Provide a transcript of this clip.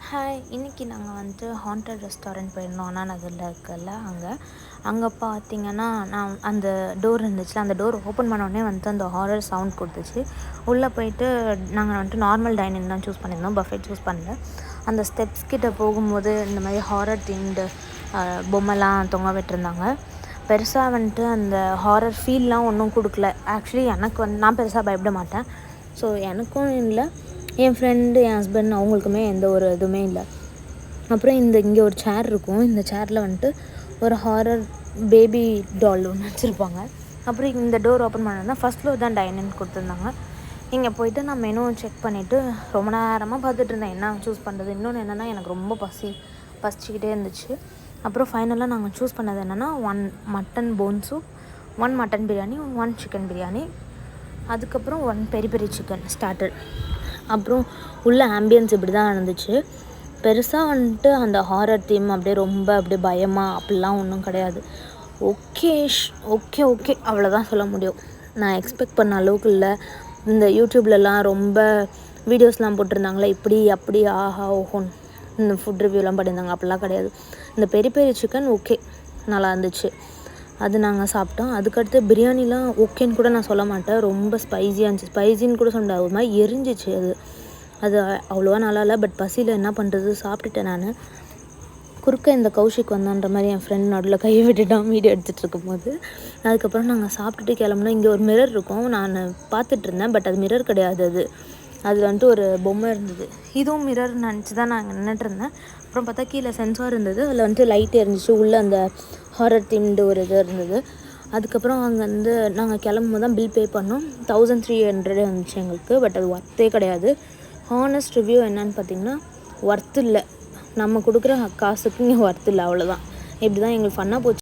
Hi, இன்றைக்கி நாங்கள் வந்துட்டு ஹாண்டட் ரெஸ்டாரண்ட் போயிருந்தோம். அண்ணா நகரில் இருக்குல்ல, அங்கே பார்த்தீங்கன்னா நான் அந்த டோர் இருந்துச்சுல, அந்த டோர் ஓப்பன் பண்ணோடனே வந்துட்டு அந்த ஹாரர் சவுண்ட் கொடுத்துச்சு. உள்ளே போயிட்டு நாங்கள் வந்துட்டு நார்மல் டைனிங் தான் சூஸ் பண்ணியிருந்தோம், பஃபெட் சூஸ் பண்ணல. அந்த ஸ்டெப்ஸ் கிட்டே போகும்போது இந்த மாதிரி ஹாரர் தீம்டு பொம்மைலாம் தொங்க விட்டுருந்தாங்க. பெருசாக வந்துட்டு அந்த ஹாரர் ஃபீல்லாம் ஒன்றும் கொடுக்கல. ஆக்சுவலி எனக்கு நான் பெருசாக பயப்பட மாட்டேன். ஸோ எனக்கும் இல்லை, என் ஃப்ரெண்டு, என் ஹஸ்பண்ட் அவங்களுக்குமே எந்த ஒரு இதுவுமே இல்லை. அப்புறம் இங்கே ஒரு சேர் இருக்கும். இந்த சேரில் வந்துட்டு ஒரு ஹாரர் பேபி டால் ஒன்று வச்சுருப்பாங்க. அப்புறம் இந்த டோர் ஓப்பன் பண்ணோன்னா ஃபஸ்ட் ஃப்ளோர் தான் டைனிங் கொடுத்துருந்தாங்க. இங்கே போய்ட்டு நான் மெனு செக் பண்ணிவிட்டு ரொம்ப நேரமாக பார்த்துட்டு இருந்தேன் என்ன சூஸ் பண்ணுறது. இன்னொன்று என்னென்னா, எனக்கு ரொம்ப பசிச்சிக்கிட்டே இருந்துச்சு. அப்புறம் ஃபைனலாக நாங்கள் சூஸ் பண்ணது என்னென்னா 1 mutton phone soup, 1 mutton biryani, 1 chicken biryani, அதுக்கப்புறம் 1 பெரி பெரி சிக்கன் ஸ்டார்டர். அப்புறம் உள்ள ஆம்பியன்ஸ் இப்படி தான் இருந்துச்சு. பெருசாக வந்துட்டு அந்த ஹாரர் தீம் அப்படியே பயமாக அப்படிலாம் ஒன்றும் கிடையாது. ஓகே அவ்வளோதான் சொல்ல முடியும். நான் எக்ஸ்பெக்ட் பண்ண அளவுக்கு இல்லை. இந்த யூடியூப்லலாம் ரொம்ப வீடியோஸ்லாம் போட்டிருந்தாங்களே, இப்படி அப்படி ஆஹா ஓஹோன்னு இந்த ஃபுட் ரிவ்யூலாம் பண்ணியிருந்தாங்க, அப்படிலாம் கிடையாது. இந்த பெரி பெரி சிக்கன் ஓகே, நல்லா இருந்துச்சு, அது நாங்கள் சாப்பிட்டோம். அதுக்கடுத்து பிரியாணிலாம் ஓகேன்னு கூட நான் சொல்ல மாட்டேன், ரொம்ப ஸ்பைஸியாக இருந்துச்சு. ஸ்பைஸின்னு கூட சொன்ன ஒரு மாதிரி எரிஞ்சிச்சு. அது அவ்வளோவா நல்லா இல்லை. பட் பசியில் என்ன பண்ணுறது, சாப்பிட்டுட்டேன். நான் குறுக்க இந்த கௌஷிக் வந்தான்ற மாதிரி என் ஃப்ரெண்ட் நடுவில் கையை விட்டுட்டான் வீடியோ எடுத்துகிட்டு இருக்கும்போது. அதுக்கப்புறம் நாங்கள் சாப்பிட்டுட்டு கிளம்புனா, இங்கே ஒரு மிரர் இருக்கும், நான் பார்த்துட்டு இருந்தேன். பட் அது மிரர் கிடையாது, அதில் வந்துட்டு ஒரு பொம்மை இருந்தது. இதுவும் மிரர் நினச்சி தான் நாங்கள் நின்றுட்டுருந்தேன். அப்புறம் பார்த்தா கீழே சென்சார் இருந்தது, அதில் வந்துட்டு லைட் எரிஞ்சிச்சு. உள்ளே அந்த ஹாரர் தீம்டு ஒரு இது இருந்தது. அதுக்கப்புறம் அங்கேருந்து நாங்கள் கிளம்பும்போது தான் பில் பே பண்ணோம். 1300 வந்துச்சு எங்களுக்கு. பட் அது ஒர்த்தே கிடையாது. ஹானஸ்ட் ரிவ்யூ என்னன்னு பார்த்தீங்கன்னா, ஒர்த்து இல்லை. நம்ம கொடுக்குற காசுக்கு இங்கே ஒர்த்து இல்லை, அவ்வளோதான். இப்படி தான் எங்களுக்கு ஃபன்னாக போச்சு.